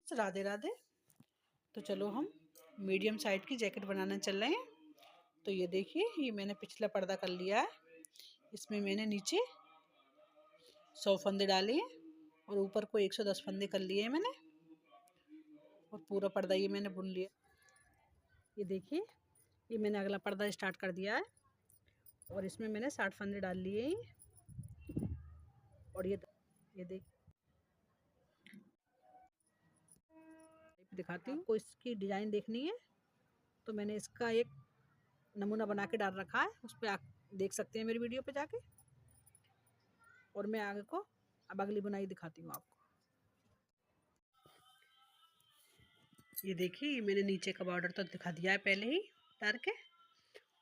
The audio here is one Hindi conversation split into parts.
राधे राधे। तो चलो हम मीडियम साइज की जैकेट बनाने चल रहे हैं। तो ये देखिए, ये मैंने पिछला पर्दा कर लिया है। इसमें मैंने नीचे 100 फंदे डाले हैं और ऊपर को 110 फंदे कर लिए हैं मैंने, और पूरा पर्दा ये मैंने बुन लिया। ये देखिए, ये मैंने अगला पर्दा स्टार्ट कर दिया है और इसमें मैंने 60 फंदे डाल लिए हैं। और ये देख दिखाती हूँ। आपको इसकी डिज़ाइन देखनी है तो मैंने इसका एक नमूना बना के डाल रखा है, उस पर आप देख सकते हैं मेरी वीडियो पे जाके। और मैं आगे को अब अगली बुनाई दिखाती हूँ आपको। ये देखिए, ये मैंने नीचे का बॉर्डर तो दिखा दिया है पहले ही डाल के,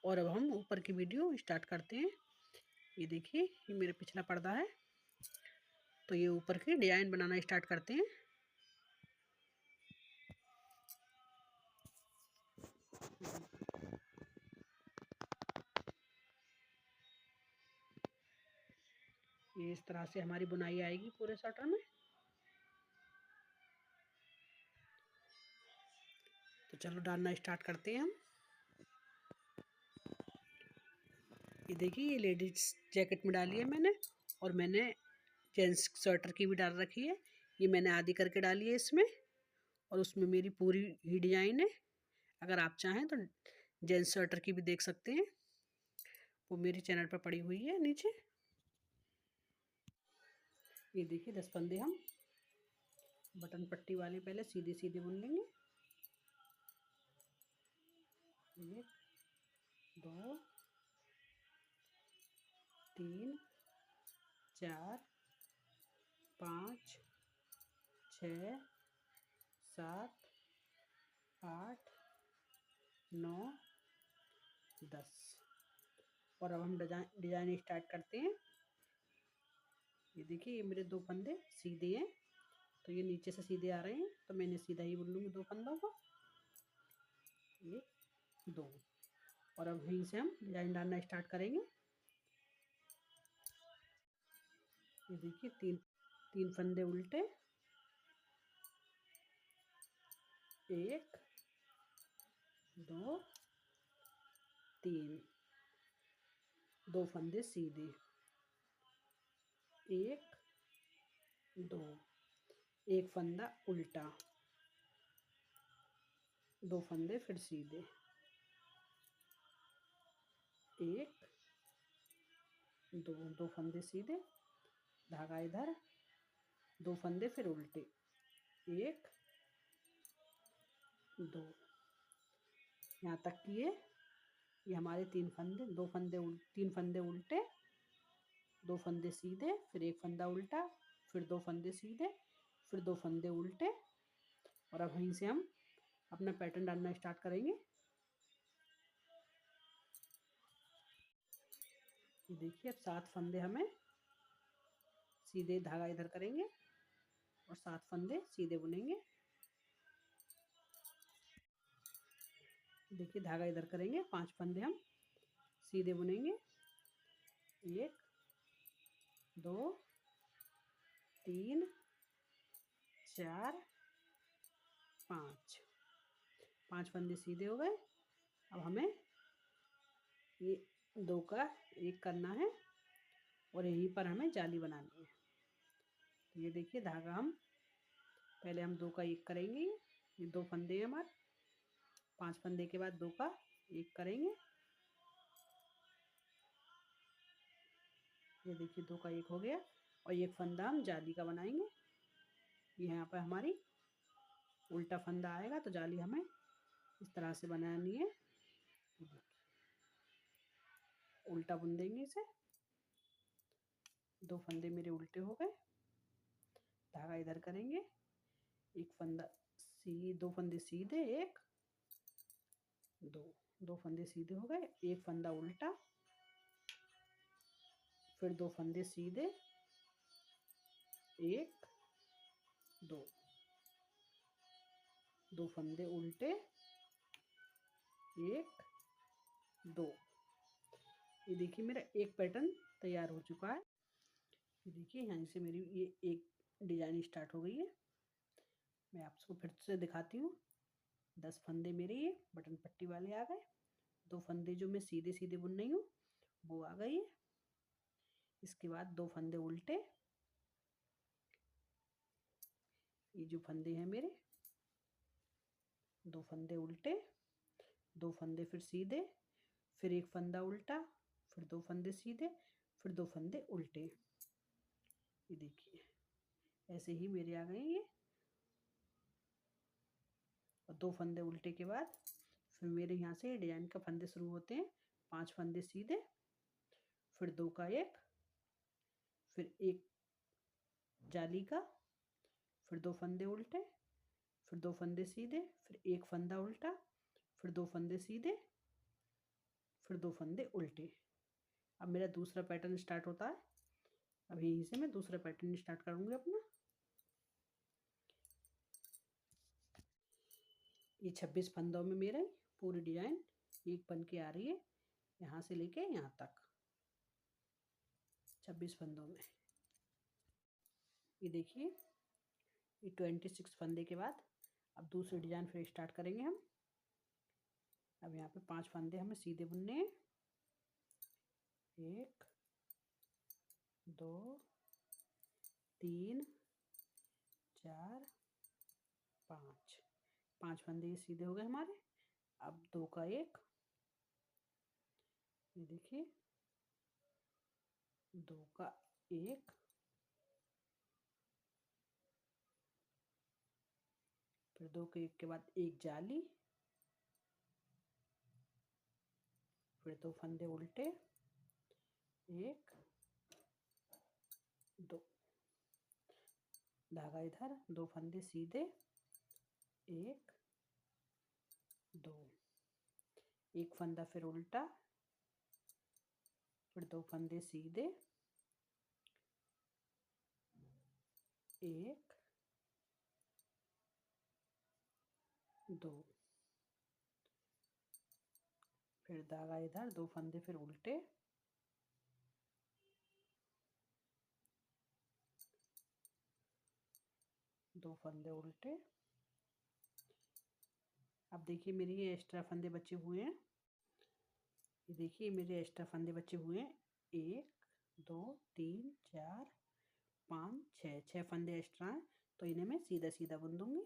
और अब हम ऊपर की वीडियो स्टार्ट करते हैं। ये देखिए, ये मेरा पिछला पर्दा है। तो ये ऊपर की डिजाइन बनाना स्टार्ट करते हैं। ये इस तरह से हमारी बुनाई आएगी पूरे स्वेटर में। तो चलो डालना स्टार्ट करते हैं हम। ये देखिए, ये लेडीज जैकेट में डाली है मैंने, और मैंने जेंट्स स्वेटर की भी डाल रखी है। ये मैंने आधी करके डाली है इसमें, और उसमें मेरी पूरी ही डिजाइन है। अगर आप चाहें तो जेंट्स स्वेटर की भी देख सकते हैं, वो मेरे चैनल पर पड़ी हुई है नीचे। ये देखिए, 10 फंदे हम बटन पट्टी वाले पहले सीधे सीधे बुन लेंगे। 1 2 3 4 5 6 7 8 9 10। और अब हम डिजाइन स्टार्ट करते हैं। ये देखिए, ये मेरे 2 फंदे सीधे हैं, तो ये नीचे से सीधे आ रहे हैं, तो मैंने सीधा ही बुन लूँगी 2 फंदों को। 1 2। और अब यहीं से हम डिजाइन डालना स्टार्ट करेंगे। ये देखिए, तीन फंदे उल्टे, 1 2 3, 2 फंदे सीधे, 1 2, एक फंदा उल्टा, 2 फंदे फिर सीधे, 1 2, 2 फंदे सीधे, धागा इधर, 2 फंदे फिर उल्टे, 1 2। यहाँ तक किए। ये हमारे 3 फंदे, 3 फंदे उल्टे, 2 फंदे सीधे, फिर 1 फंदा उल्टा, फिर 2 फंदे सीधे, फिर 2 फंदे उल्टे। और अब वहीं से हम अपना पैटर्न डालना स्टार्ट करेंगे। ये देखिए, अब 7 फंदे हमें सीधे धागा इधर करेंगे और 7 फंदे सीधे बुनेंगे। देखिए, धागा इधर करेंगे, 5 फंदे हम सीधे बुनेंगे। 1 2 3 4 5, 5 फंदे सीधे हो गए। अब हमें ये 2 का 1 करना है और यहीं पर हमें जाली बनानी है। तो ये देखिए, धागा हम पहले 2 का 1 करेंगे। ये 2 फंदे हैं हमारे, 5 फंदे के बाद 2 का 1 करेंगे। ये देखिए, 2 का 1 हो गया, और 1 फंदा हम जाली का बनाएंगे। ये यहाँ पर हमारी उल्टा फंदा आएगा, तो जाली हमें इस तरह से बनानी है। उल्टा बुन देंगे इसे। 2 फंदे मेरे उल्टे हो गए, धागा इधर करेंगे, 1 फंदा 2 फंदे सीधे, 1 2, 2 फंदे सीधे हो गए, 1 फंदा उल्टा, फिर 2 फंदे सीधे, 1 2, 2 फंदे उल्टे, 1 2। ये देखिए, मेरा एक पैटर्न तैयार हो चुका है। ये देखिए, यहाँ से मेरी ये एक डिजाइन स्टार्ट हो गई है। मैं आपको फिर से दिखाती हूँ। 10 फंदे मेरे ये बटन पट्टी वाले आ गए। 2 फंदे जो मैं सीधे सीधे बुन रही हूँ वो आ गई है। इसके बाद 2 फंदे उल्टे, ये जो फंदे हैं मेरे 2 फंदे उल्टे, 2 फंदे फिर सीधे, फिर एक फंदा उल्टा, फिर 2 फंदे सीधे, फिर 2 फंदे उल्टे। ये देखिए ऐसे ही मेरे आ गए ये। और 2 फंदे उल्टे के बाद फिर मेरे यहाँ से डिजाइन का फंदे शुरू होते हैं। 5 फंदे सीधे, फिर 2 का 1, फिर 1 जाली का, फिर 2 फंदे उल्टे, फिर 2 फंदे सीधे, फिर 1 फंदा उल्टा, फिर 2 फंदे सीधे, फिर 2 फंदे उल्टे। अब मेरा दूसरा पैटर्न स्टार्ट होता है। अब यहीं से मैं दूसरा पैटर्न स्टार्ट करूँगी अपना। ये 26 फंदों में मेरा पूरी डिजाइन एक बन के आ रही है, यहाँ से लेके यहाँ तक 26 फंदों में। ये देखिए ये 26 फंदे के बाद अब दूसरी डिजाइन फिर स्टार्ट करेंगे हम। अब यहाँ पे 5 फंदे हमें सीधे बुनने हैं। 1 2 3 4 5, 5 फंदे ये सीधे हो गए हमारे। अब 2 का 1, ये देखिए 2 का 1, फिर 2 के 1 के बाद 1 जाली, फिर 2 फंदे उल्टे, 1 2, धागा इधर, 2 फंदे सीधे, 1 2, 1 फंदा फिर उल्टा, फिर 2 फंदे सीधे, 1 2, फिर धागा इधर, 2 फंदे फिर उल्टे, 2 फंदे उल्टे। अब देखिए मेरे ये एक्स्ट्रा फंदे बचे हुए हैं। ये देखिए मेरे एक्स्ट्रा फंदे बचे हुए हैं 1 2 3 4 5 6, 6 फंदे एक्स्ट्रा हैं, तो इन्हें मैं सीधा सीधा बुन दूंगी।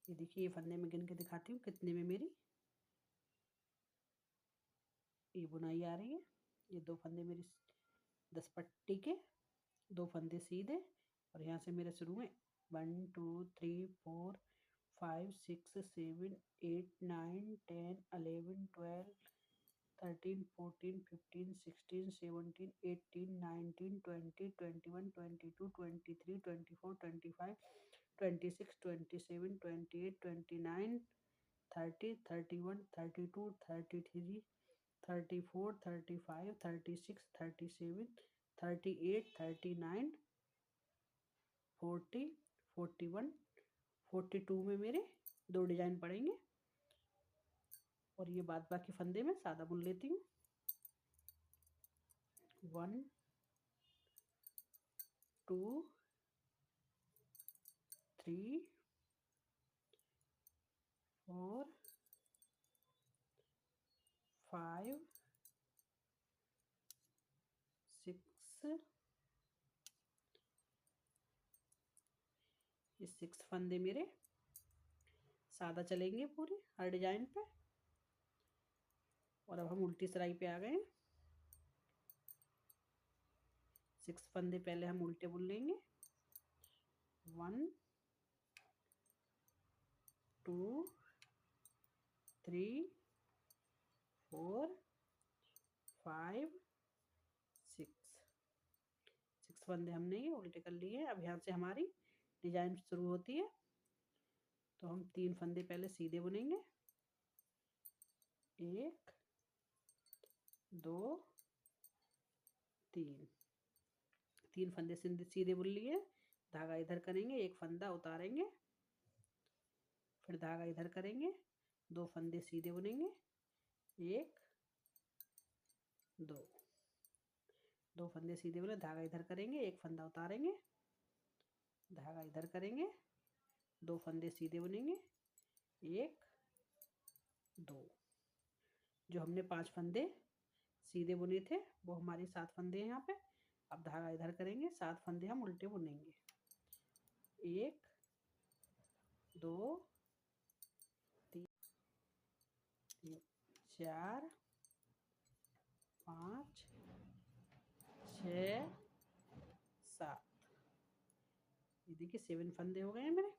ये देखिए ये फंदे में गिन के दिखाती हूँ कितने में मेरी ये बुनाई आ रही है। ये 2 फंदे मेरी 10 पट्टी के, 2 फंदे सीधे, और यहाँ से मेरे शुरू में 1 2 3 4 5 6 7 8 9 10 11 12 13 14 15 16 17 18 19 20 21 22 23 24 25 26 27 28 29 30 31 32 33 34 35 36 37 38 39 40 41 42 में मेरे 2 डिजाइन पड़ेंगे। और ये बाद बाकी फंदे में सादा बुन लेती हूँ। 1 2 3 4 5 6, ये 6 फंदे मेरे सादा चलेंगे पूरी हर डिजाइन पे। और अब हम उल्टी सिलाई पे आ गए हैं। 6 फंदे पहले हम उल्टे बुन लेंगे। 1 2 3 4 5 6, 6 फंदे हमने ये उल्टे कर लिए हैं। अब यहाँ से हमारी डिजाइन शुरू होती है, तो हम 3 फंदे पहले सीधे बुनेंगे। 1 2 3, 3 फंदे सीधे बुन लिए। धागा इधर करेंगे, 1 फंदा उतारेंगे, फिर धागा इधर करेंगे, 2 फंदे सीधे बुनेंगे, 1 2, 2 फंदे सीधे बुने, धागा इधर करेंगे, 1 फंदा उतारेंगे, इधर करेंगे, 2 फंदे सीधे बुनेंगे, 1 2। जो हमने 5 फंदे सीधे बुने थे वो हमारे 7 फंदे हैं यहाँ पे। अब धागा इधर करेंगे, 7 फंदे हम उल्टे बुनेंगे, 1 2 3 4 5 6 7। ये देखिए 7 फंदे हो गए हैं मेरे।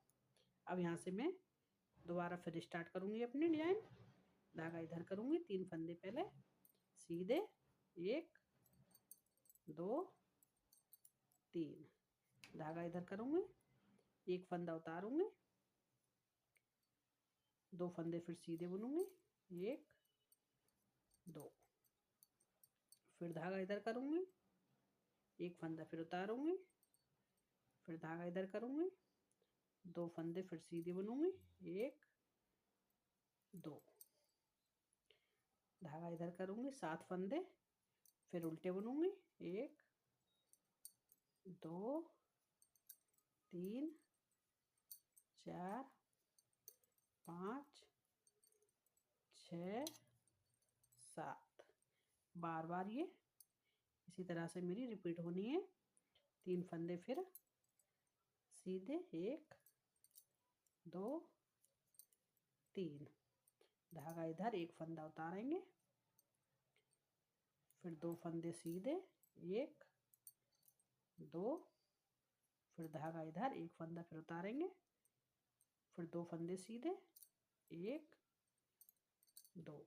अब यहाँ से मैं दोबारा फिर स्टार्ट करूँगी अपनी डिजाइन। धागा इधर करूँगी, 3 फंदे पहले सीधे, 1 2 3। धागा इधर करूँगी, 1 फंदा उतारूँगी, 2 फंदे फिर सीधे बुनूँगी, 1 2। फिर धागा इधर करूँगी, 1 फंदा फिर उतारूँगी, फिर धागा इधर करूँगी, 2 फंदे फिर सीधे बुनूँगी, 1 2। धागा इधर करूँगी, 7 फंदे फिर उल्टे बुनूँगी, 1 2 3 4 5 6 7। बार बार ये इसी तरह से मेरी रिपीट होनी है। 3 फंदे फिर सीधे, 1 2 3। धागा इधर, 1 फंदा उतारेंगे, फिर 2 फंदे सीधे, 1 2। फिर धागा इधर, 1 फंदा फिर उतारेंगे, फिर 2 फंदे सीधे, 1 2।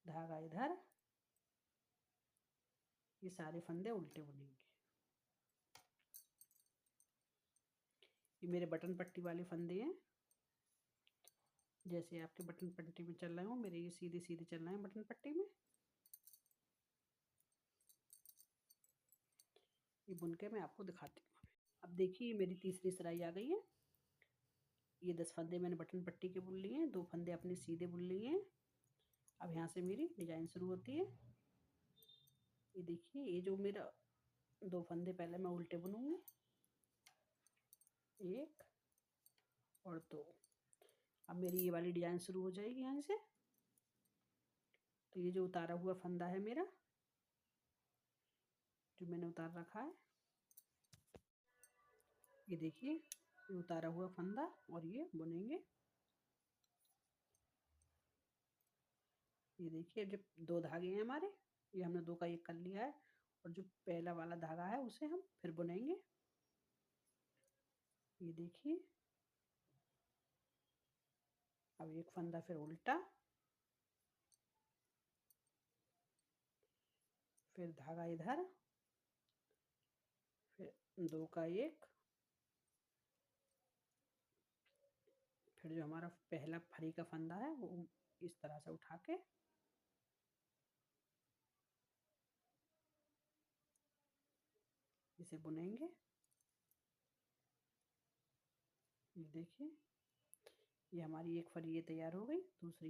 धागा इधर, ये सारे फंदे उल्टे बुनेंगे। ये मेरे बटन पट्टी वाले फंदे हैं। जैसे आपके बटन पट्टी में चल रहे हो, मेरे ये सीधे सीधे चल रहे हैं बटन पट्टी में। ये बुन के मैं आपको दिखाती हूँ। अब देखिए मेरी तीसरी सिलाई आ गई है। ये 10 फंदे मैंने बटन पट्टी के बुन लिए हैं, 2 फंदे अपने सीधे बुन लिए हैं। अब यहाँ से मेरी डिजाइन शुरू होती है। ये देखिए, ये जो मेरा 2 फंदे पहले मैं उल्टे बुनूंगी, 1 और 2। अब मेरी ये वाली डिजाइन शुरू हो जाएगी यहाँ से। तो ये जो उतारा हुआ फंदा है मेरा, जो मैंने उतार रखा है, ये देखिए ये उतारा हुआ फंदा, और ये बुनेंगे। ये देखिए जो 2 धागे हैं हमारे, ये हमने 2 का 1 कर लिया है, और जो पहला वाला धागा है उसे हम फिर बुनेंगे। ये देखिए, अब 1 फंदा फिर उल्टा, फिर धागा इधर, फिर 2 का 1, फिर जो हमारा पहला फरी का फंदा है वो इस तरह से उठा के इसे बुनेंगे। ये देखिए, ये हमारी एक फरी ये तैयार हो गई, दूसरी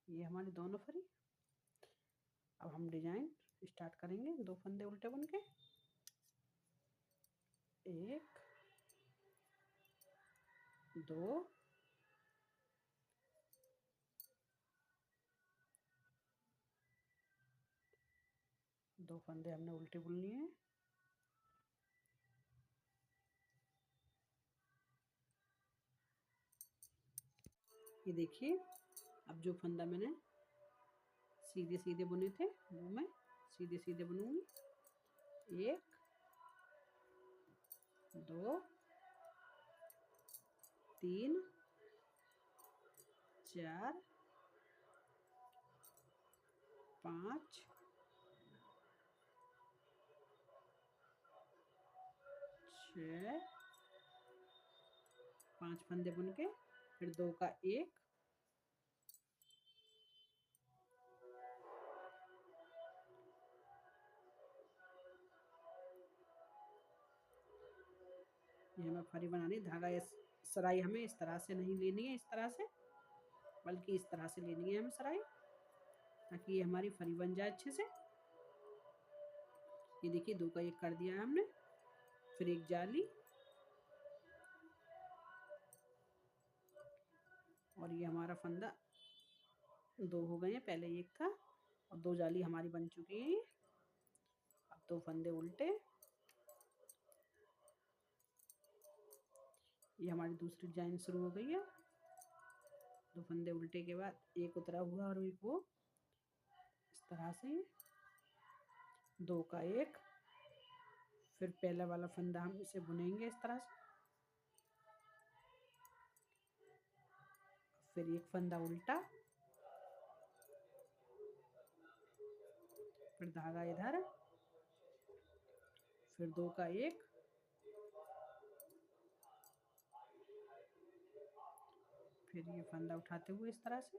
ये हमारी दोनों फरी। अब हम डिजाइन स्टार्ट करेंगे। 2 फंदे उल्टे बुन के, 1 2 2 फंदे हमने उल्टे बुन लिए हैं। ये देखिए, अब जो फंदा मैंने सीधे सीधे बुने थे वो मैं सीधे सीधे बुनूंगी, 1 2 3 4 5 6। 5 फंदे बुन के, फिर 2 का 1, ये हमें फरी बनानी। धागा सराई हमें इस तरह से नहीं लेनी है, इस तरह से, बल्कि इस तरह से लेनी है हमें सराई, ताकि ये हमारी फरी बन जाए अच्छे से। ये देखिए 2 का 1 कर दिया है हमने। फिर एक जाली, और ये हमारा फंदा 2 हो गए हैं, पहले एक था और 2 जाली हमारी बन चुकी हैं। अब 2 फंदे उल्टे, ये हमारी दूसरी डिजाइन शुरू हो गई है। 2 फंदे उल्टे के बाद एक उतरा हुआ और एक वो, इस तरह से 2 का 1, फिर पहला वाला फंदा हम इसे बुनेंगे इस तरह से, फिर एक फंदा उल्टा, फिर धागा इधर, फिर 2 का 1, फिर ये फंदा उठाते हुए इस तरह से,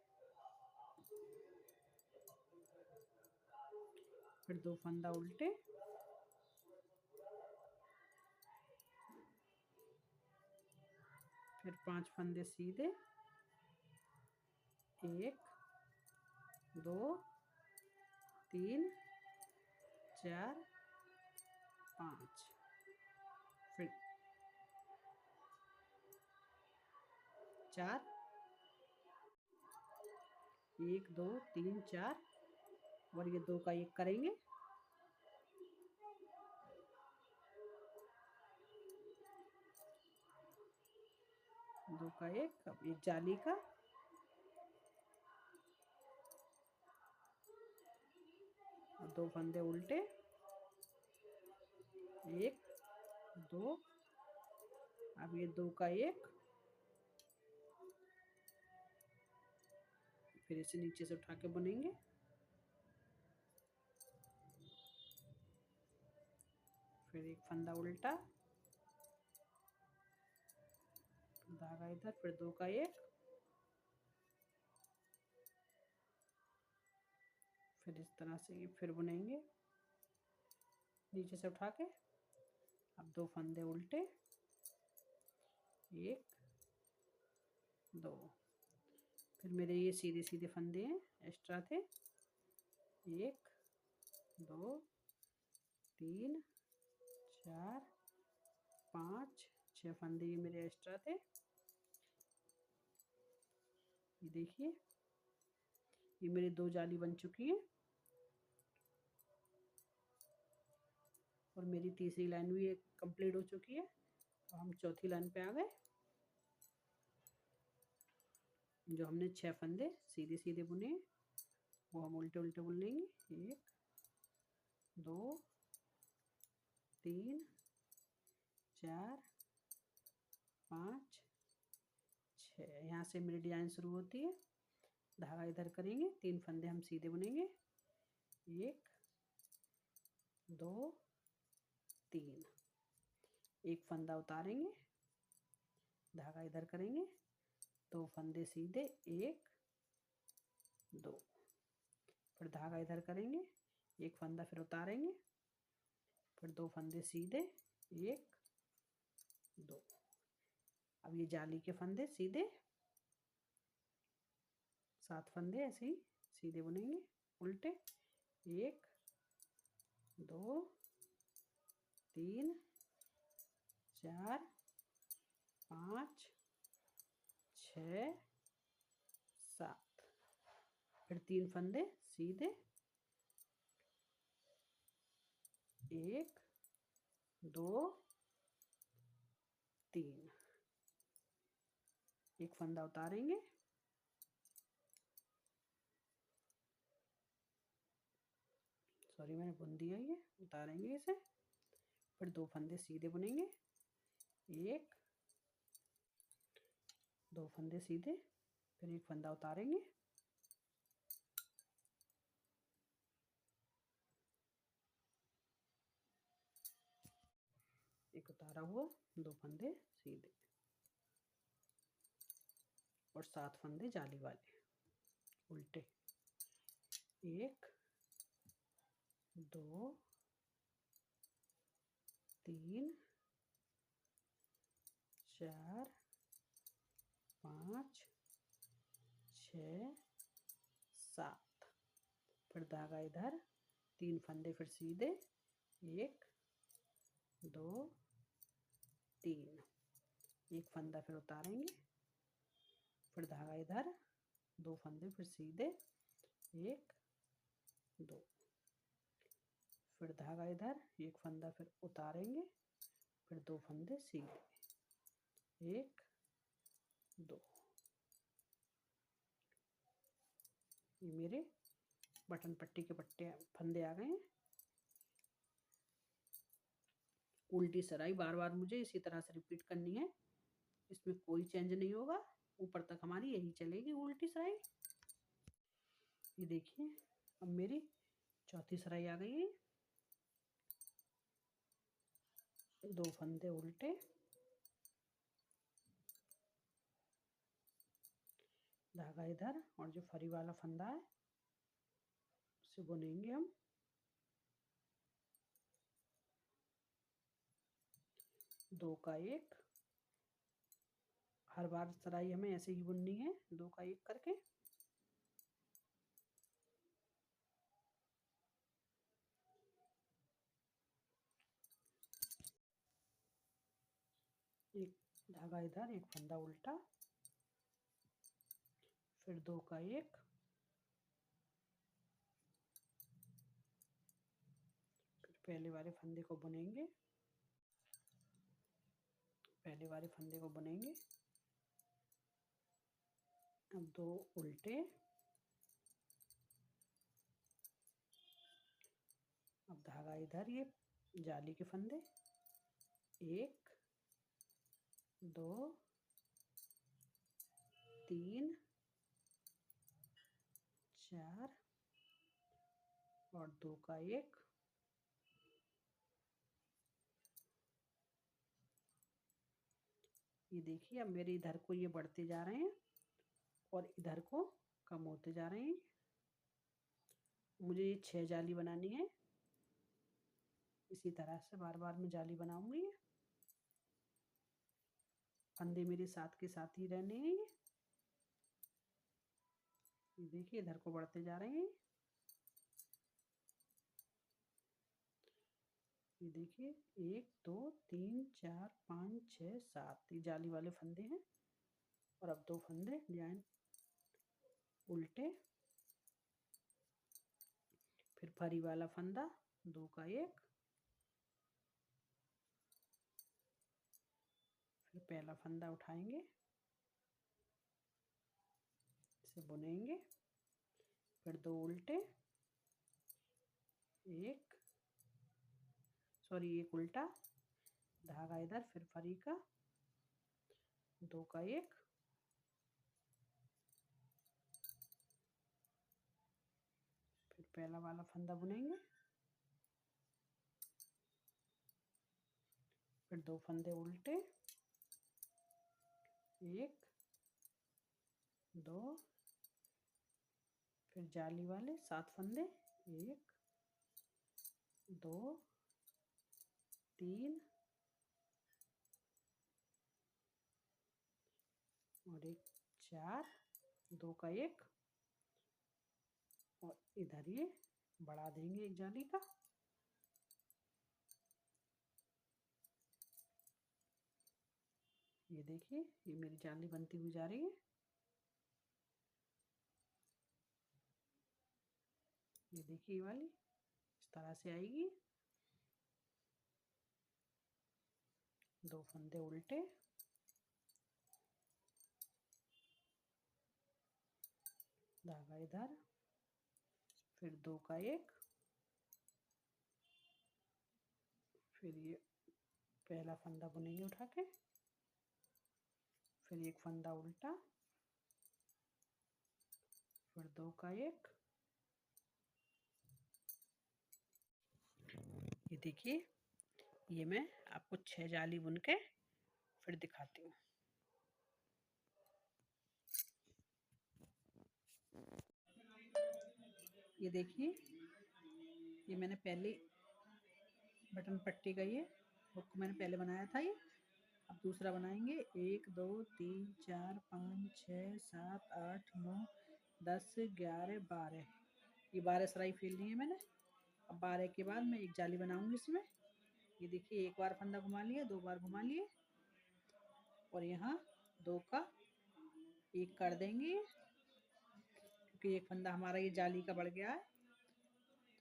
फिर 2 फंदा उल्टे, फिर 5 फंदे सीधे, 1 2 3 4 5, फिर 4, 1 2 3 4, और ये 2 का 1 करेंगे, दो का 1, अब एक जाली का, और 2 फंदे उल्टे, 1 2, अब ये 2 का 1, फिर इसे नीचे से उठा के बुनेंगे, फिर एक फंदा उल्टा, धागा इधर, फिर 2 का 1, फिर इस तरह से ये फिर बुनेंगे नीचे से उठा के। अब 2 फंदे उल्टे, 1 2, फिर मेरे ये सीधे सीधे फंदे हैं, एक्स्ट्रा थे, 1 2 3 4 5 6 फंदे ये मेरे एक्स्ट्रा थे। ये देखिए, ये मेरी 2 जाली बन चुकी है, और मेरी तीसरी लाइन भी कंप्लीट हो चुकी है। तो हम चौथी लाइन पे आ गए, जो हमने 6 फंदे सीधे सीधे बुने वो हम उल्टे उल्टे बुन लेंगे, 1 2 3 4 5 6, यहाँ से मेरी डिजाइन शुरू होती है। धागा इधर करेंगे, 3 फंदे हम सीधे बुनेंगे, 1 2 3, एक फंदा उतारेंगे, धागा इधर करेंगे, 2 फंदे सीधे, 1 2, फिर धागा इधर करेंगे, एक फंदा फिर उतारेंगे, फिर 2 फंदे सीधे, 1 2, अब ये जाली के फंदे सीधे 7 फंदे ऐसे ही सीधे बुनेंगे उल्टे, 1 2 3 4 5 6 7, फिर 3 फंदे सीधे, 1 2 3, एक फंदा उतारेंगे, सॉरी मैंने बुन दिया, ये उतारेंगे इसे, फिर 2 फंदे सीधे बुनेंगे, 1 2 फंदे सीधे, फिर एक फंदा उतारेंगे, एक उतारा हुआ, 2 फंदे सीधे, और 7 फंदे जाली वाले उल्टे, 1 2 3 4 5 6 7, फिर धागा इधर, 3 फंदे फिर सीधे, 1 2 3, एक फंदा फिर उतारेंगे, फिर धागा इधर, 2 फंदे फिर सीधे, 1 2, फिर धागा इधर, एक फंदा फिर उतारेंगे, फिर 2 फंदे सीधे, 1 2। ये मेरे बटन पट्टी के पट्टे फंदे आ गए हैं। उल्टी सराई बार बार मुझे इसी तरह से रिपीट करनी है, इसमें कोई चेंज नहीं होगा, ऊपर तक हमारी यही चलेगी उल्टी सराई। ये देखिए अब मेरी चौथी सराई आ गई है। 2 फंदे उल्टे, धागा इधर, और जो फरी वाला फंदा है उसे बुनेंगे हम। 2 का 1, हर बार सराई हमें ऐसे ही बुननी है, 2 का 1 करके। एक धागा इधर, एक फंदा उल्टा, फिर 2 का 1, फिर पहले वाले फंदे को बुनेंगे, पहले वाले फंदे को बुनेंगे। अब 2 उल्टे, अब धागा इधर, ये जाली के फंदे, 1 2 3 4 और 2 का 1। ये देखिए अब मेरे इधर को ये बढ़ते जा रहे हैं और इधर को कम होते जा रहे हैं। मुझे ये 6 जाली बनानी है, इसी तरह से बार बार मैं जाली बनाऊंगी। फंदे मेरे साथ के साथ ही रहने हैं। ये देखिए इधर को बढ़ते जा रहे हैं। ये देखिए 1 2 3 4 5 6 7, ये जाली वाले फंदे हैं। और अब 2 फंदे डिजाइन उल्टे, फिर फरी वाला फंदा, 2 का 1, फिर पहला फंदा उठाएंगे, इसे बुनेंगे, फिर 2 उल्टे, एक उल्टा, धागा इधर, फिर फरी का, 2 का 1, फिर पहला वाला फंदा बुनेंगे, फिर 2 फंदे उल्टे, 1 2, फिर जाली वाले 7 फंदे, 1 2 3 और 1 4, 2 का 1, और इधर ये बढ़ा देंगे एक जाली का। ये देखिए ये मेरी जाली बनती हुई जा रही है। ये देखिए ये वाली इस तरह से आएगी। 2 फंदे उल्टे, धागा इधर, फिर 2 का 1, फिर ये पहला फंदा बुनेंगे उठा के, फिर 1 फंदा उल्टा, फिर 2 का 1। ये देखिए ये मैं आपको 6 जाली बुन के फिर दिखाती हूँ। ये देखिए ये मैंने पहले बटन पट्टी का ये हुक मैंने पहले बनाया था। ये अब दूसरा बनाएंगे। 1 2 3 4 5 6 7 8 9 10 11 12, ये 12 सराई फैल ली है मैंने। अब 12 के बाद मैं एक जाली बनाऊंगी इसमें। ये देखिए एक बार फंदा घुमा लिया, 2 बार घुमा लिए, और यहाँ 2 का 1 कर देंगे, क्योंकि एक फंदा हमारा ये जाली का बढ़ गया है,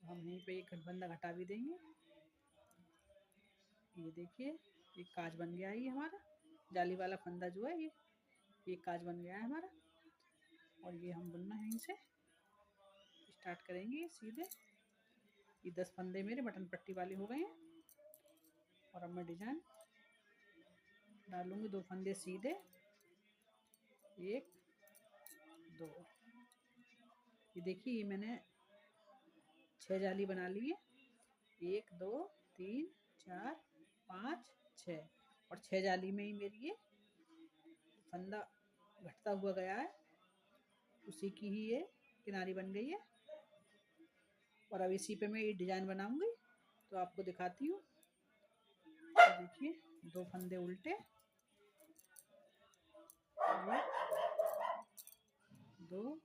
तो हम यहीं पे एक फंदा घटा भी देंगे। ये देखिए एक काज बन गया है, ये हमारा जाली वाला फंदा जो है ये काज बन गया है हमारा। और ये हम बुनना यहीं से स्टार्ट करेंगे सीधे। ये 10 फंदे मेरे बटन पट्टी वाले हो गए हैं। और अब मैं डिजाइन डालूंगी 2 फंदे सीधे, 1 2। ये देखिए ये मैंने 6 जाली बना ली है, 1 2 3 4 5 6, और 6 जाली में ही मेरी ये फंदा घटता हुआ गया है, उसी की ही ये किनारी बन गई है। और अब इसी पे मैं ये डिजाइन बनाऊंगी, तो आपको दिखाती हूँ। तो देखिए 2 फंदे उल्टे, 1 2,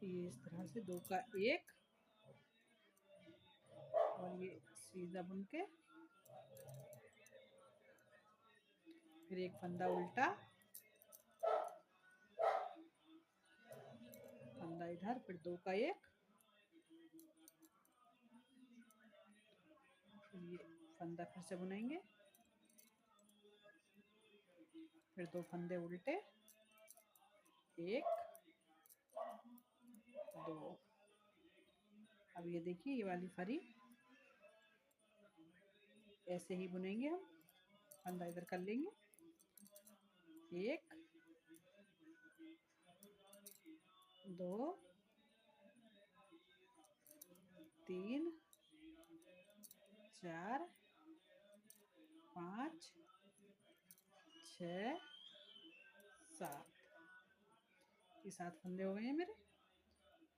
ये इस तरह से 2 का 1, और ये सीधा बुन के फिर एक फंदा उल्टा, फंदा इधर, फिर 2 का 1, फिर ये फंदा फिर से बुनेंगे, फिर 2 फंदे उल्टे, 1 2। अब ये देखिए ये वाली फरी ऐसे ही बुनेंगे हम, फंदा इधर कर लेंगे, 1 2 3 4 5 6 7। ये 7 फंदे हो गए हैं मेरे।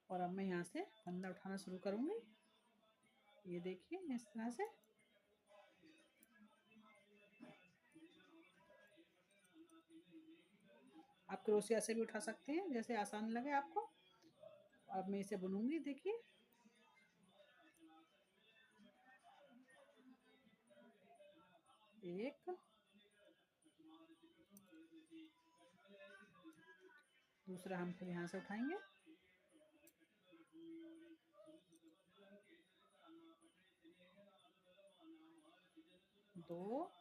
और अब मैं यहाँ से फंदा उठाना शुरू करूँगी। ये देखिए इस तरह से, आप क्रोशिया से भी उठा सकते हैं, जैसे आसान लगे आपको। अब मैं इसे बुनूंगी, देखिए एक, दूसरा हम फिर यहाँ से उठाएंगे, 2,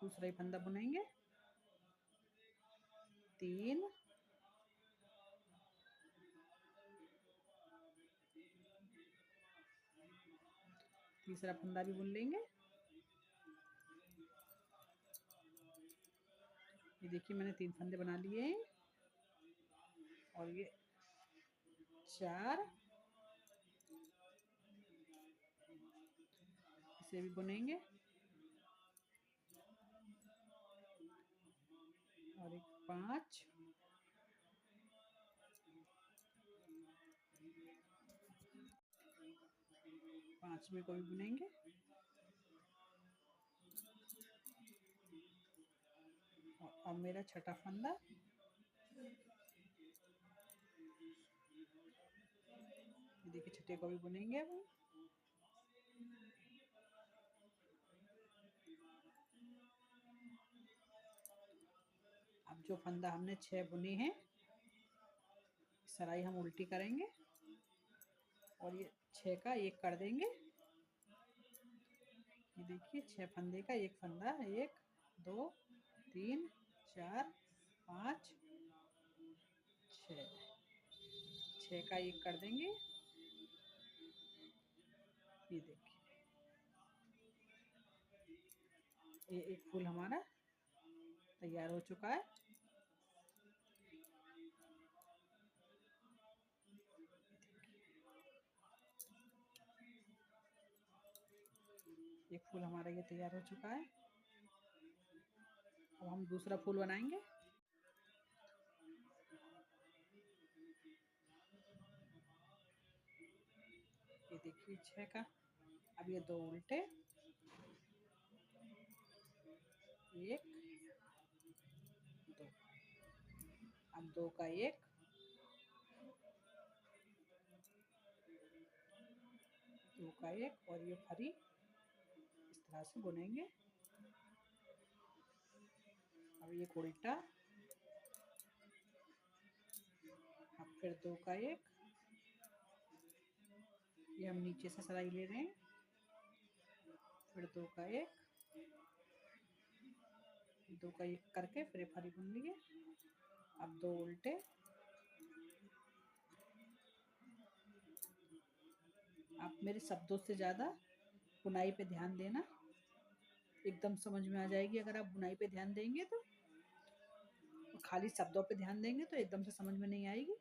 दूसरा ही फंदा बुनेंगे, 3, तीसरा फंदा भी बुन लेंगे। ये देखिए मैंने 3 फंदे बना लिए हैं, और ये 4, इसे भी बुनेंगे, और एक 5, पांचवें को भी बुनेंगे, और अब मेरा छठा फंदा, देखिए छठे को भी बुनेंगे। अब जो फंदा हमने 6 बुने हैं, सराई हम उल्टी करेंगे, और ये 6 का 1 कर देंगे। ये देखिए 6 फंदे का 1 फंदा, 1 2 3 4 5 6, 6 का 1 कर देंगे। ये देखिए ये एक फूल हमारा तैयार हो चुका है। एक फूल हमारा ये तैयार हो चुका है। अब हम दूसरा फूल बनाएंगे। ये देखिए 6 का, अब ये 2 उल्टे, 1 2, अब 2 का 1, दो का एक, और ये फरी इस तरह से बुनेंगे। अब ये उल्टा, अब फिर दो का एक, ये हम नीचे से सिलाई ले रहे हैं, फिर दो का एक, दो का एक करके फिर फरी बुन लिए। अब दो उल्टे, आप मेरे शब्दों से ज़्यादा बुनाई पे ध्यान देना, एकदम समझ में आ जाएगी अगर आप बुनाई पे ध्यान देंगे तो। खाली शब्दों पे ध्यान देंगे तो एकदम से समझ में नहीं आएगी,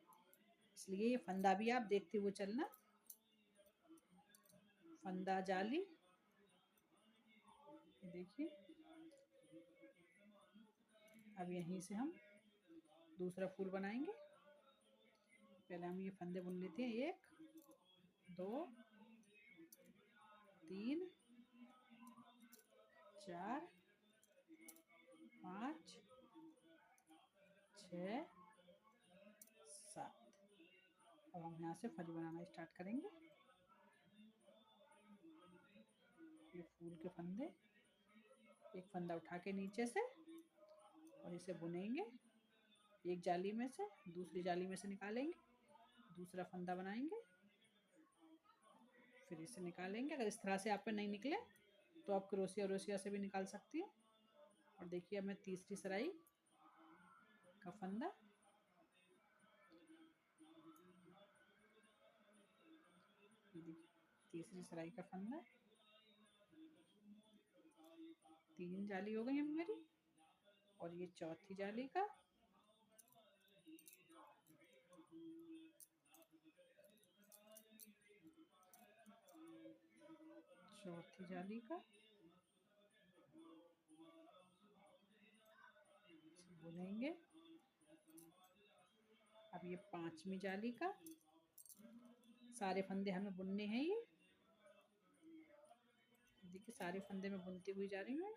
इसलिए ये फंदा भी आप देखते हुए चलना। फंदा जाली, देखिए। अब यहीं से हम दूसरा फूल बनाएंगे। पहले हम ये फंदे बुन लेते हैं, एक, दो, तीन, चार, पाँच, छः, सात। अब हम यहाँ से फली बनाना स्टार्ट करेंगे। ये फूल के फंदे, एक फंदा उठा के नीचे से और इसे बुनेंगे, एक जाली में से दूसरी जाली में से निकालेंगे, दूसरा फंदा बनाएंगे, फिर इसे निकालेंगे। अगर इस तरह से आप पे नहीं निकले तो आप क्रोशिया से भी निकाल सकती हैं। और देखिए अब मैं तीसरी सिलाई का फंदा, ये देखिए तीसरी सिलाई का फंदा, तीन जाली हो गई है मेरी, और ये चौथी जाली का, चौथी जाली का, बुनेंगे। अब ये पांचवी जाली का, सारे फंदे हमें बुनने हैं। ये देखिए सारे फंदे में बुनती हुई जा रही हूँ।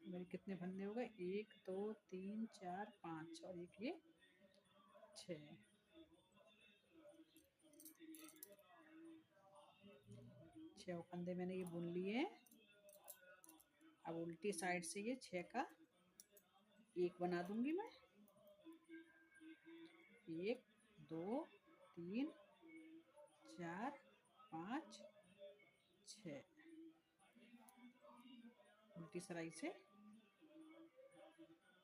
मेरे कितने फंदे हो गए, एक, दो, तीन, चार, पाँच, और एक ये छः। छः फंदे मैंने ये बुन लिए हैं। अब उल्टी साइड से ये छः का एक बना दूंगी मैं, एक, दो, तीन, चार, पाँच, छः, उल्टी सिलाई से।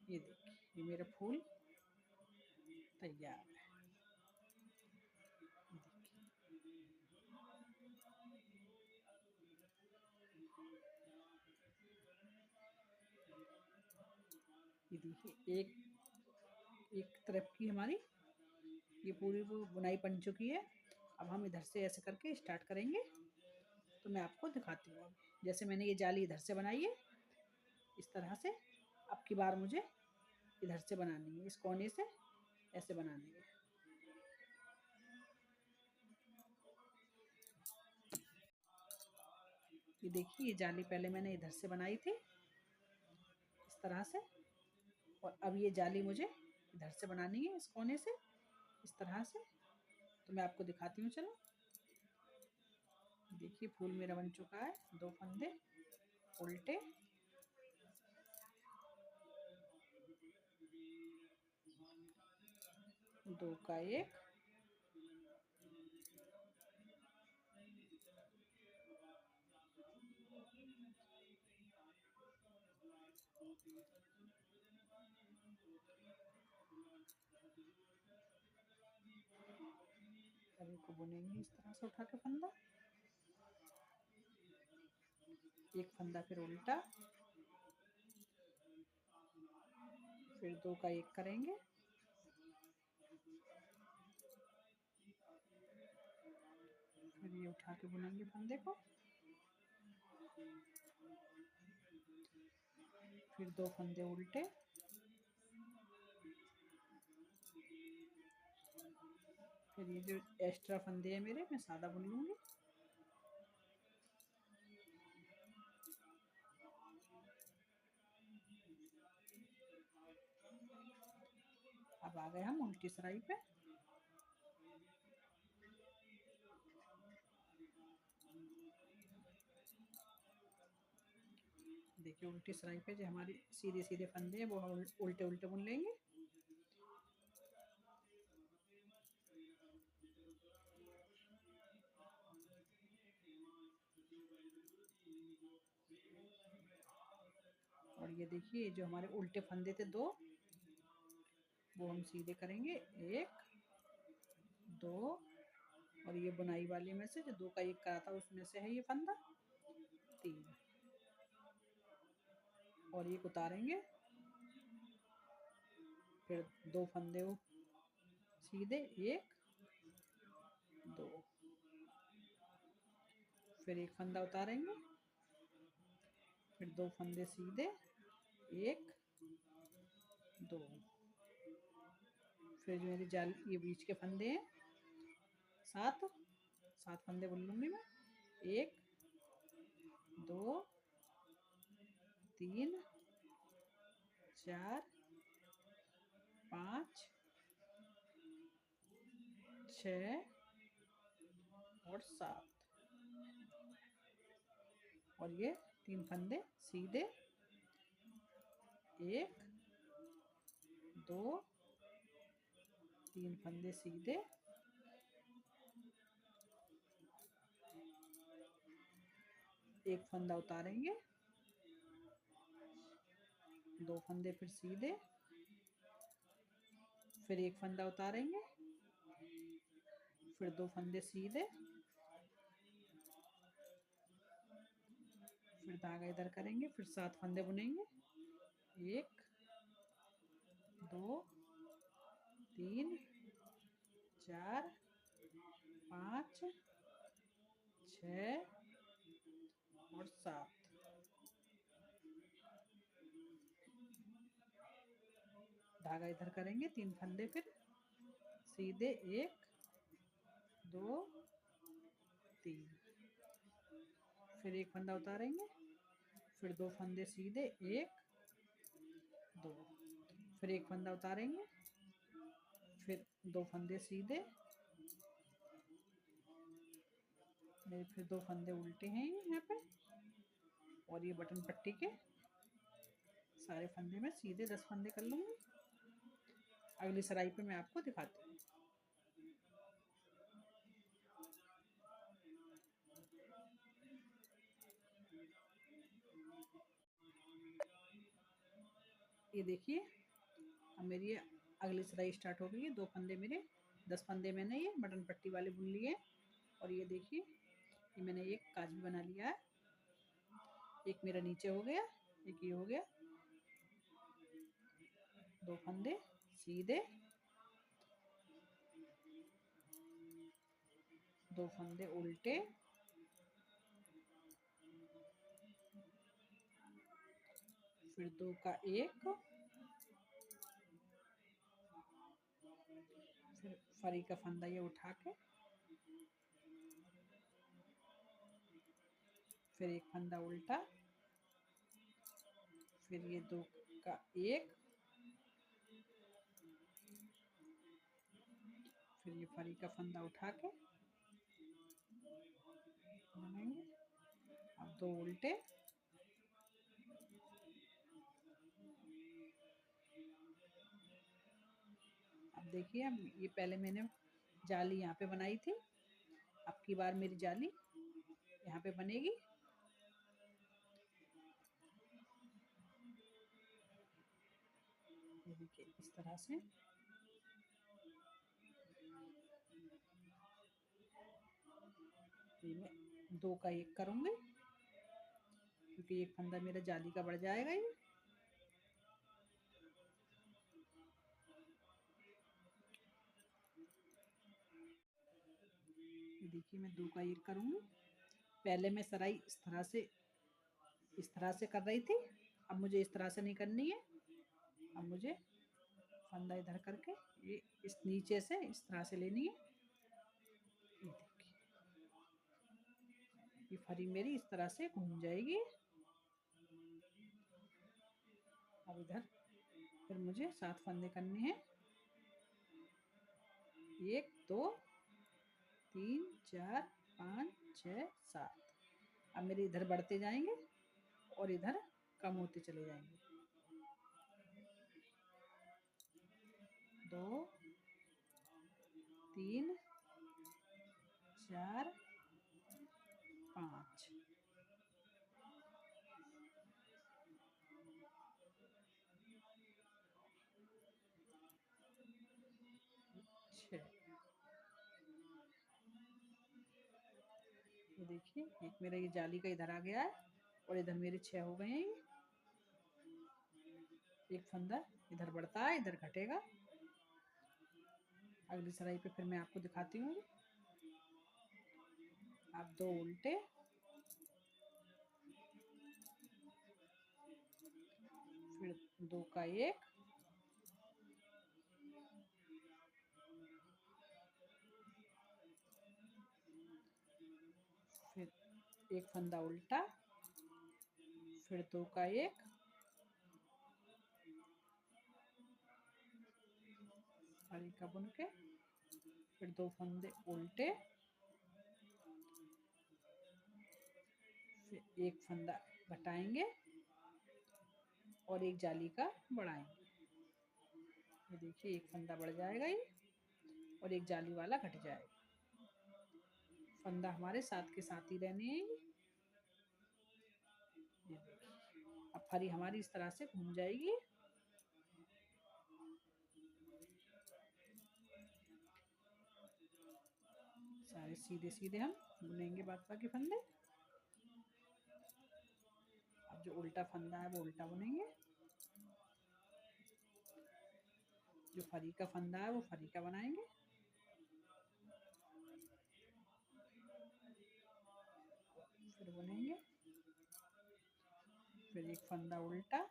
ये देखिए ये मेरा फूल तैयार है। ये देखिए एक तरफ की हमारी ये पूरी वो बुनाई बन चुकी है। अब हम इधर से ऐसे करके स्टार्ट करेंगे, तो मैं आपको दिखाती हूँ। जैसे मैंने ये जाली इधर से बनाई है, इस तरह से अब की बार मुझे इधर से बनानी है, इस कोने से ऐसे बनानी है। ये देखिए ये जाली पहले मैंने इधर से बनाई थी इस तरह से, और अब ये जाली मुझे इधर से बनानी है इस कोने से इस तरह से। तो मैं आपको दिखाती हूँ, चलो। देखिए फूल मेरा बन चुका है, दो फंदे उल्टे, दो का एक, अभी को बुनेंगे इस तरह से उठा के फंदा, एक फंदा फिर उल्टा, फिर दो का एक करेंगे, फिर ये उठा के बुनेंगे फंदे को, फिर दो फंदे उल्टे, फिर ये जो एक्स्ट्रा फंदे हैं मेरे मैं सादा बुन लूंगी। अब आ गए हम उल्टी सिलाई पे। देखिए उल्टी सिलाई पे जो हमारे सीधे सीधे फंदे हैं वो हम उल्टे उल्टे बुन लेंगे। और ये देखिए जो हमारे उल्टे फंदे थे दो, वो हम सीधे करेंगे। एक, दो, और ये बुनाई वाले में से जो दो का एक करा था उसमें से है ये फंदा, तीन, और ये उतारेंगे। फिर दो फंदे वो सीधे, एक, दो, फिर एक फंदा उतारेंगे। फिर दो फंदे सीधे, एक, दो, फिर जो मेरी जाल ये बीच के फंदे हैं सात, सात फंदे बुन लूंगी मैं। एक, दो, तीन, चार, पाँच, छ और सात, और ये तीन फंदे सीधे, एक, दो, तीन फंदे सीधे, एक फंदा उतारेंगे। दो फंदे फिर सीधे, फिर एक फंदा उतारेंगे। फिर दो फंदे सीधे, फिर धागा इधर करेंगे। फिर सात फंदे बुनेंगे। एक, दो, तीन, चार, पाँच, छ और सात, धागा इधर करेंगे। तीन फंदे फिर सीधे, एक, दो, तीन, फिर एक फंदा उतारेंगे। फिर दो फंदे सीधे, एक, दो, फिर एक फंदा उतारेंगे। फिर दो फंदे सीधे, मेरे फिर दो फंदे उल्टे हैं यहाँ पे, और ये बटन पट्टी के सारे फंदे में सीधे 10 फंदे कर लूंगी। अगली सिलाई पे मैं आपको दिखाती हूँ। ये देखिए अब मेरी अगली सिलाई स्टार्ट हो गई है। दो फंदे मेरे 10 फंदे मैंने ये बटन पट्टी वाले बुन लिए हैं। और ये देखिए ये मैंने एक काज भी बना लिया है। एक मेरा नीचे हो गया, एक ये हो गया। दो फंदे सीधे, दो फंदे उल्टे, फिर दो का एक, फिर फरी का फंदा ये उठा के, फिर एक फंदा उल्टा, फिर ये दो का एक, फिर ये फरी का फंदा उठा के बनाएंगे। अब दो उल्टे, अब देखिए अब ये पहले मैंने जाली यहाँ पे बनाई थी, अब की बार मेरी जाली यहाँ पे बनेगी। ये देखिए इस तरह से ये मैं दो का एक करूंगी, क्योंकि एक फंदा मेरा जाली का बढ़ जाएगा। ये देखिए मैं दो का एक करूंगी। पहले मैं सिलाई इस तरह से कर रही थी, अब मुझे इस तरह से नहीं करनी है। अब मुझे फंदा इधर करके ये इस नीचे से इस तरह से लेनी है। ये देखिए ये फरी मेरी इस तरह से घूम जाएगी। अब इधर फिर मुझे 7 फंदे करने हैं। 1, 2, 3, 4, 5, 6, 7। अब मेरे इधर बढ़ते जाएंगे और इधर कम होते चले जाएंगे। 2 3 4 5 6। ये देखिए एक मेरा ये जाली का इधर आ गया है और इधर मेरे 6 हो गए हैं। एक फंदा इधर बढ़ता है, इधर घटेगा। अगली सिलाई पे फिर मैं आपको दिखाती हूँ। आप 2 उल्टे, फिर 2 का 1, फिर एक फंदा उल्टा, फिर 2 का 1, फरी का बुन के, फिर 2 फंदे उल्टे, फिर एक फंदा घटाएंगे और एक जाली का बढ़ाएंगे। ये देखिए एक फंदा बढ़ जाएगा ये और एक जाली वाला घट जाएगा। फंदा हमारे साथ के साथ ही रहने हैं। ये देखिए अब फरी हमारी इस तरह से घूम जाएगी। सारे सीधे सीधे हम बुनेंगे बाद बाकी फंदे। अब जो उल्टा फंदा है वो उल्टा बुनेंगे, जो फरी का फंदा है वो फरी का बनाएंगे। फिर बुनेंगे, फिर एक फंदा उल्टा,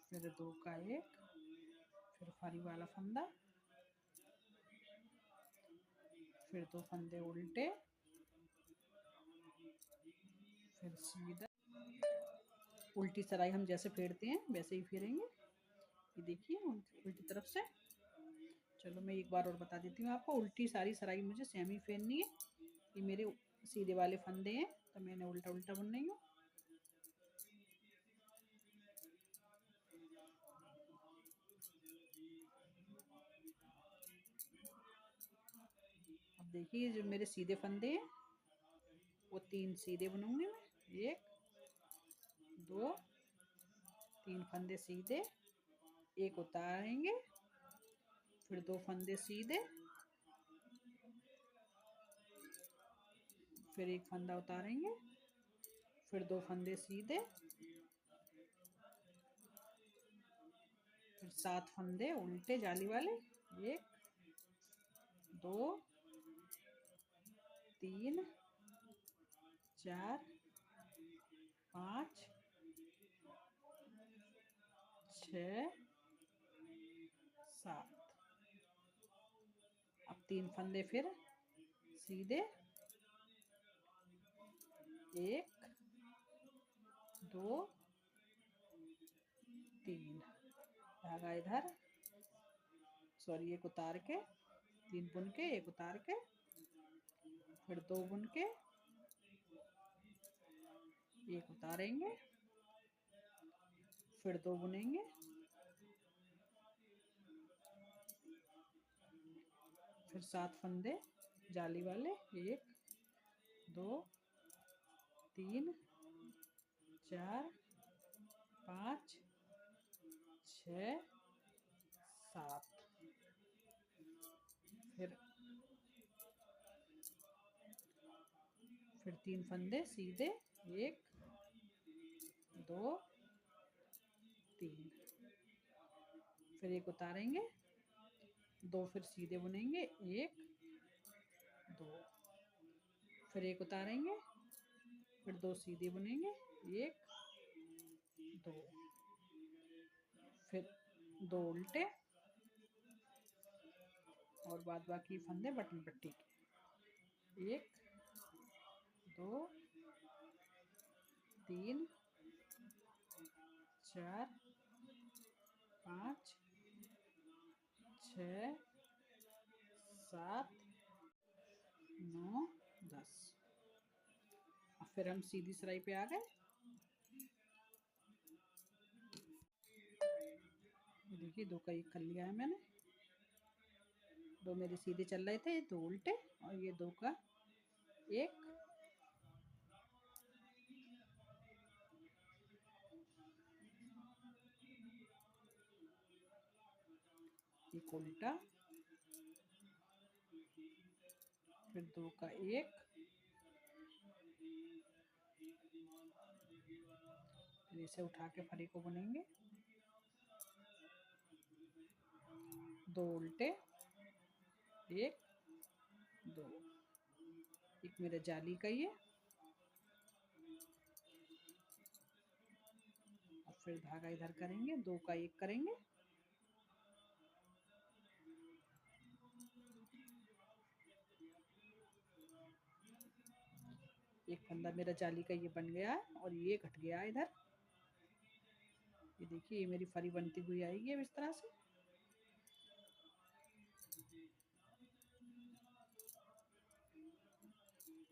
फिर 2 का 1, फिर फरी वाला फंदा, फिर 2 फंदे उल्टे, फिर सीधा। उल्टी सिलाई हम जैसे फेरते हैं वैसे ही फेरेंगे। ये देखिए उल्टी तरफ से। चलो मैं एक बार और बता देती हूँ आपको। उल्टी सारी सिलाई मुझे सेम ही फेरनी है। ये मेरे सीधे वाले फंदे हैं तो मैंने उल्टा उल्टा बुन रही हूँ। अब देखिए जो मेरे सीधे फंदे हैं वो 3 सीधे बनूंगी मैं। 1 2 3 फंदे सीधे, एक उतारेंगे, फिर 2 फंदे सीधे, फिर एक फंदा उतारेंगे, फिर 2 फंदे सीधे, फिर 7 फंदे उल्टे जाली वाले। 1 2 3 4 5 6 7। अब 3 फंदे फिर सीधे, 1 2 3, धागा इधर, सॉरी एक उतार के, 3 बुन के, एक उतार के, फिर 2 बुन के, एक उतारेंगे, फिर 2 बुनेंगे, फिर 7 फंदे जाली वाले। 1 2 3 4 5 6 7। फिर 3 फंदे सीधे, 1 2 3, फिर एक उतारेंगे, 2 फिर सीधे बुनेंगे, 1 2, फिर एक उतारेंगे, फिर 2 सीधे बुनेंगे, 1 2, फिर 2 उल्टे और बाद बाकी फंदे बटन पट्टी के। 1 2 3 4 5 6 7 9 10। फिर हम सीधी सिलाई पे आ गए। देखिए 2 का 1 कर लिया है मैंने। 2 मेरे सीधे चल रहे थे, 2 उल्टे और ये 2 का 1, एक उल्टा, फिर 2 का 1, फिर इसे उठा के फरी को बुनेंगे। 2 उल्टे, 1, 2, एक मेरा जाली का ही है। और फिर धागा इधर करेंगे, 2 का 1 करेंगे। एक फंदा मेरा जाली का ये बन गया है और ये घट गया है इधर। ये देखिए ये मेरी फरी बनती हुई आएगी अब इस तरह से।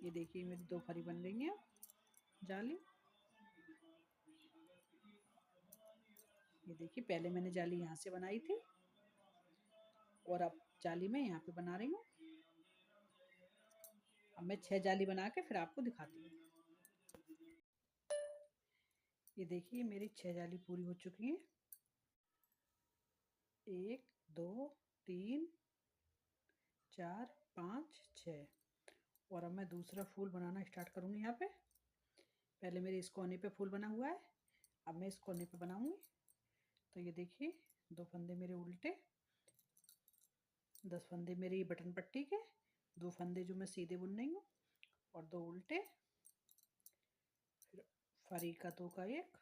ये देखिए मेरी 2 फरी बन गई है जाली। ये देखिए पहले मैंने जाली यहाँ से बनाई थी और अब जाली में यहाँ पे बना रही हूँ। अब मैं 6 जाली बना के फिर आपको दिखाती हूँ। ये देखिए मेरी 6 जाली पूरी हो चुकी हैं। 1, 2, 3, 4, 5, 6 और अब मैं दूसरा फूल बनाना स्टार्ट करूँगी। यहाँ पे पहले मेरे इस कोने पे फूल बना हुआ है, अब मैं इस कोने पे बनाऊंगी। तो ये देखिए 2 फंदे मेरे उल्टे, 10 फंदे मेरे बटन पट्टी के, 2 फंदे जो मैं सीधे बुन रही हूँ और 2 उल्टे, फिर फरी का 2 का 1,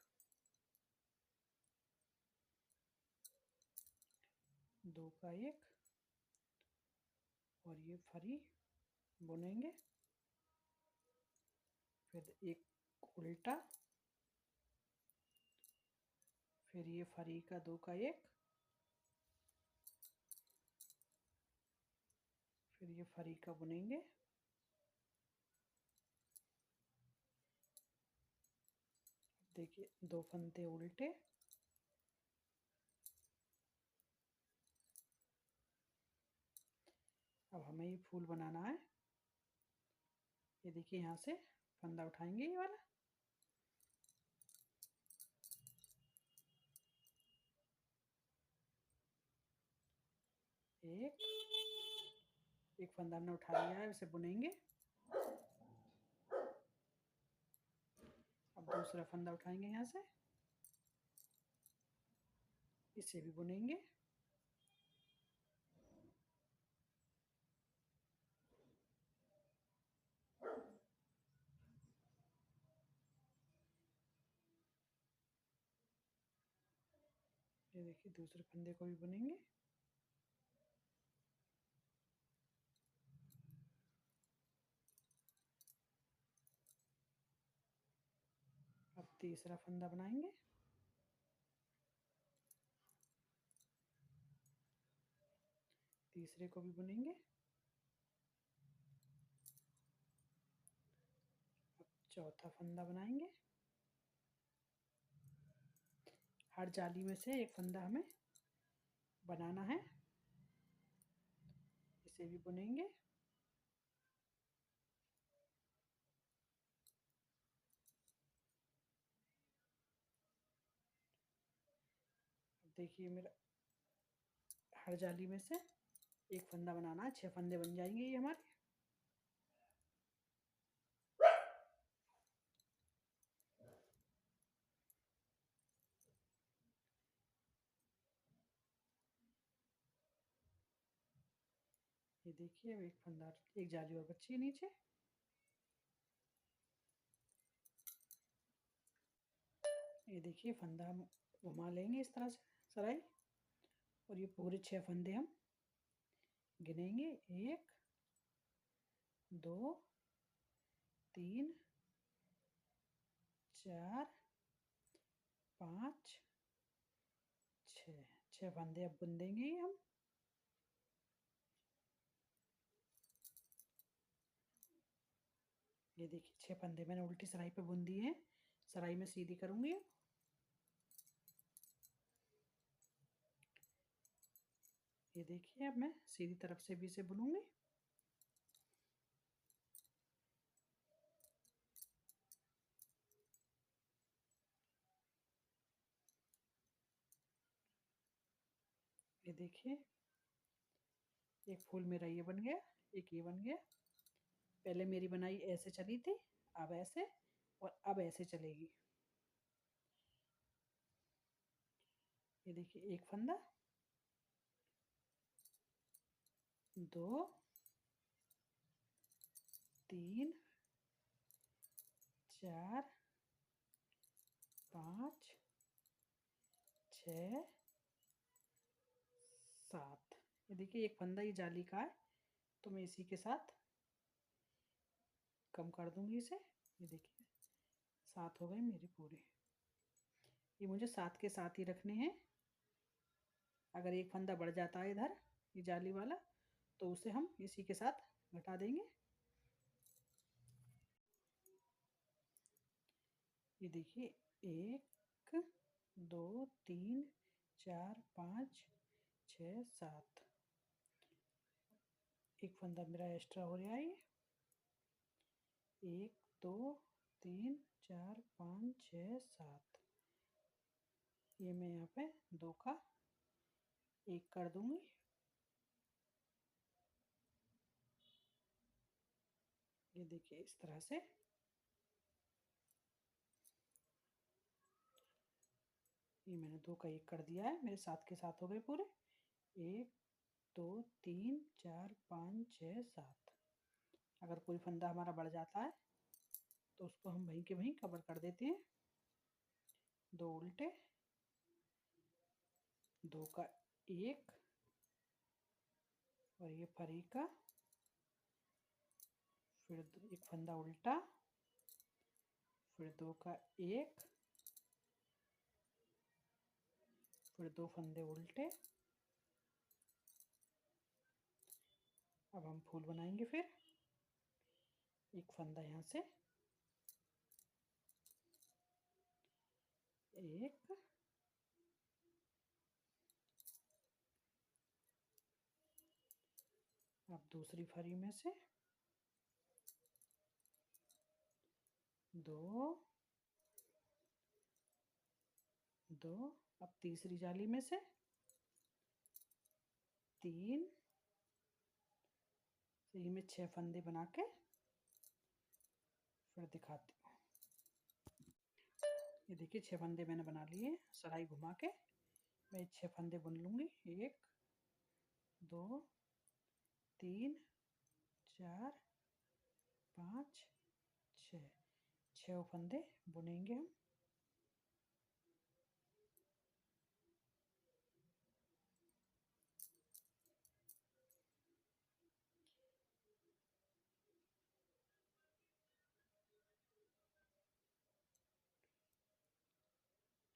2 का 1 और ये फरी बुनेंगे। फिर एक उल्टा, फिर ये फरी का 2 का 1, फिर ये फरी का बुनेंगे। देखिए 2 फंदे उल्टे, अब हमें ये फूल बनाना है। ये देखिए यहाँ से फंदा उठाएंगे ये वाला, एक फंदा हमने उठा लिया है, उसे बुनेंगे। अब दूसरा फंदा उठाएंगे यहाँ से, इसे भी बुनेंगे। ये देखिए दूसरे फंदे को भी बुनेंगे। अब तीसरा फंदा बनाएंगे। तीसरे को भी बुनेंगे। अब चौथा फंदा बनाएंगे। हर जाली में से एक फंदा हमें बनाना है, इसे भी बुनेंगे। अब देखिए मेरा हर जाली में से एक फंदा बनाना है, 6 फंदे बन जाएंगे ये हमारे। ये देखिए अब एक फंदा, एक जाली और बची है नीचे। ये देखिए फंदा हम घुमा लेंगे इस तरह से सराई, और ये पूरे 6 फंदे हम गिनेंगे। 1, 2, 3, 4, 5, 6, 6 फंदे अब बुन देंगे ये हम। ये देखिए 6 फंदे मैंने उल्टी सिलाई पे बुन दिए हैं। सिलाई में सीधी करूँगी। ये देखिए अब मैं सीधी तरफ से भी इसे बुनूंगी। ये देखिए एक फूल मेरा ये बन गया, एक ये बन गया। पहले मेरी बनाई ऐसे चली थी, अब ऐसे, और अब ऐसे चलेगी। ये देखिए एक फंदा, 2, 3, 4, 5, 6, 7। ये देखिए एक फंदा ये जाली का है, तो मैं इसी के साथ कम कर दूंगी इसे। ये देखिए 7 हो गए मेरे पूरे। ये मुझे 7 के साथ ही रखने हैं। अगर एक फंदा बढ़ जाता है इधर ये जाली वाला, तो उसे हम इसी के साथ घटा देंगे। ये देखिए 1, 2, 3, 4, 5, 6, 7। एक फंदा मेरा एक्स्ट्रा हो रहा है। 1, 2, 3, 4, 5, 6, 7। ये मैं यहाँ पे 2 का 1 कर दूंगी। ये देखिए इस तरह से। ये मैंने 2 का 1 कर दिया है, मेरे 7 के 7 हो गए पूरे। 1, 2, 3, 4, 5, 6, 7। अगर कोई फंदा हमारा बढ़ जाता है तो उसको हम वहीं के वहीं कवर कर देते हैं। 2 उल्टे, 2 का 1, और ये फरी का, फिर एक फंदा उल्टा, फिर 2 का 1, फिर 2 फंदे उल्टे। अब हम फूल बनाएंगे। फिर एक फंदा यहाँ से, 1, अब दूसरी फरी में से 2, 2, अब तीसरी जाली में से 3। यही में 6 फंदे बना के फिर दिखाती हूँ। ये देखिए 6 फंदे मैंने बना लिए। सिलाई घुमा के मैं 6 फंदे बुन लूँगी। 1, 2, 3, 4, 5, 6। 6 फंदे बुनेंगे हम।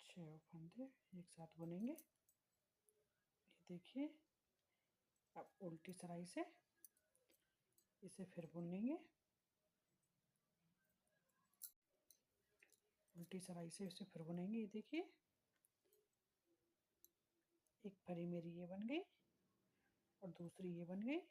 छः फंदे एक साथ बुनेंगे। ये देखिए अब उल्टी सिलाई से इसे फिर बुन लेंगे। उल्टी सिलाई से इसे फिर बुनेंगे। ये देखिए एक फरी मेरी ये बन गई और दूसरी ये बन गई।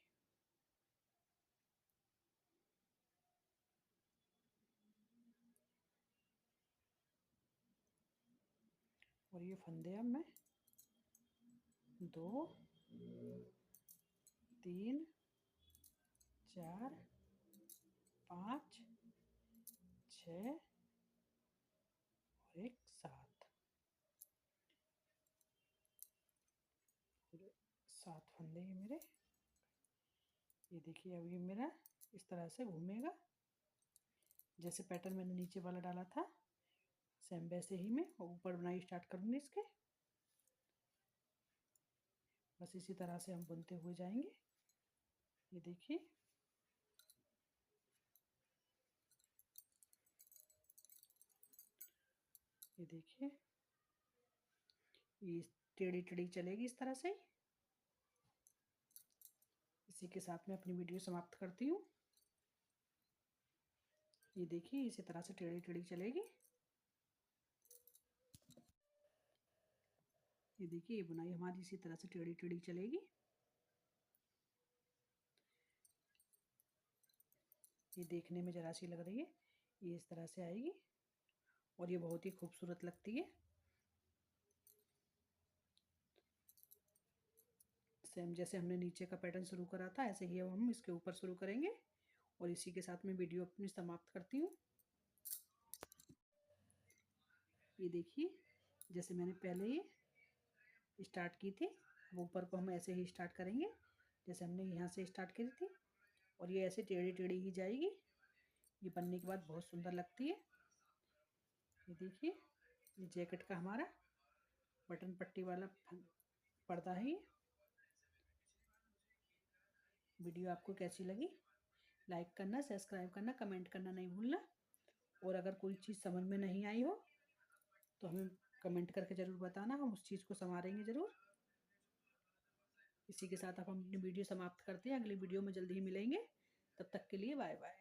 और ये फंदे अब मैं 2, 3, 4, 5, 6 और एक 7। 7 फंदे ये मेरे। ये देखिए अब ये मेरा इस तरह से घूमेगा। जैसे पैटर्न मैंने नीचे वाला डाला था सेम वैसे ही मैं ऊपर बुनाई स्टार्ट करूँगी इसके। बस इसी तरह से हम बुनते हुए जाएंगे। ये देखिए ये देखिए ये टेढ़ी टेढ़ी चलेगी इस तरह से। इसी के साथ मैं अपनी वीडियो समाप्त करती हूँ। ये देखिए इसी तरह से टेढ़ी टेढ़ी चलेगी। ये देखिए ये बुनाई हमारी इसी तरह से टेढ़ी टेढ़ी चलेगी। ये देखने में जरा सी लग रही है, ये इस तरह से आएगी और ये बहुत ही खूबसूरत लगती है। सेम जैसे हमने नीचे का पैटर्न शुरू करा था ऐसे ही अब हम इसके ऊपर शुरू करेंगे और इसी के साथ मैं वीडियो अपनी समाप्त करती हूँ। ये देखिए जैसे मैंने पहले ही स्टार्ट की थी, वो ऊपर को हम ऐसे ही स्टार्ट करेंगे जैसे हमने यहाँ से स्टार्ट करी थी और ये ऐसे टेढ़ी टेढ़ी ही जाएगी। ये बनने के बाद बहुत सुंदर लगती है। ये देखिए ये जैकेट का हमारा बटन पट्टी वाला पर्दा है। वीडियो आपको कैसी लगी लाइक करना, सब्सक्राइब करना, कमेंट करना नहीं भूलना। और अगर कोई चीज़ समझ में नहीं आई हो तो हमें कमेंट करके ज़रूर बताना, हम उस चीज़ को संवारेंगे ज़रूर। इसी के साथ अब हम अपनी वीडियो समाप्त करते हैं, अगली वीडियो में जल्दी ही मिलेंगे। तब तक के लिए बाय बाय।